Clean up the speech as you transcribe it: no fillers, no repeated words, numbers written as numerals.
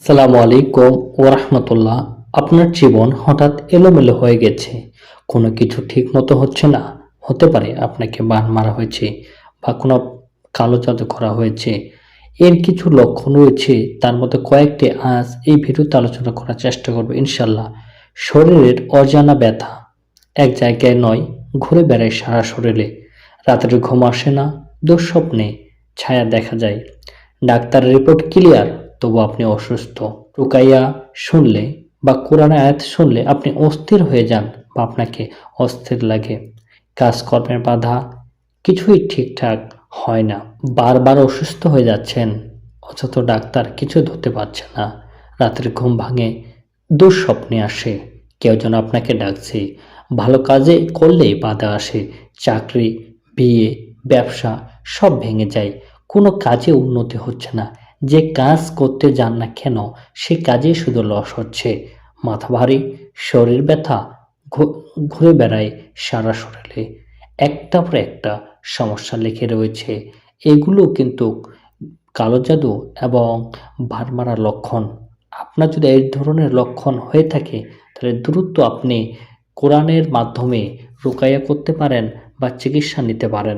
সালামু আলাইকুম ওরহমতুল্লাহ। আপনার জীবন হঠাৎ এলোমেলো হয়ে গেছে, কোনো কিছু ঠিক মতো হচ্ছে না। হতে পারে আপনাকে বান মারা হয়েছে বা কোনো কালো জাদু করা হয়েছে। এর কিছু লক্ষণ রয়েছে, তার মধ্যে কয়েকটি আজ এই ভিডিওতে আলোচনা করার চেষ্টা করব ইনশাল্লাহ। শরীরের অজানা ব্যথা এক জায়গায় নয়, ঘুরে বেড়ায় সারা শরীরে। রাতের ঘুম আসে না, দুঃস্বপ্নে ছায়া দেখা যায়। ডাক্তারের রিপোর্ট ক্লিয়ার, তবু আপনি অসুস্থ। রুকাইয়া শুনলে বা কোরআন আয়াত শুনলে আপনি অস্থির হয়ে যান বা আপনাকে অস্থির লাগে। কাজকর্মের বাধা, কিছুই ঠিকঠাক হয় না। বারবার অসুস্থ হয়ে যাচ্ছেন, অথচ ডাক্তার কিছু ধরতে পারছে না। রাতের ঘুম ভাঙে, দুঃস্বপ্নে আসে, কেউ যেন আপনাকে ডাকছে। ভালো কাজে করলেই বাধা আসে। চাকরি, বিয়ে, ব্যবসা সব ভেঙে যায়। কোনো কাজে উন্নতি হচ্ছে না। যে কাজ করতে যান না কেন, সে কাজেই শুধু লস হচ্ছে। মাথা ভারী, শরীর ব্যথা, ঘুরে বেড়ায় সারা শরীরে। একটা পর একটা সমস্যা লেগে রয়েছে। এগুলো কিন্তু কালো জাদু এবং ভার মারার লক্ষণ। আপনার যদি এই ধরনের লক্ষণ হয়ে থাকে, তাহলে দ্রুত আপনি কোরআনের মাধ্যমে রুকাইয়া করতে পারেন বা চিকিৎসা নিতে পারেন।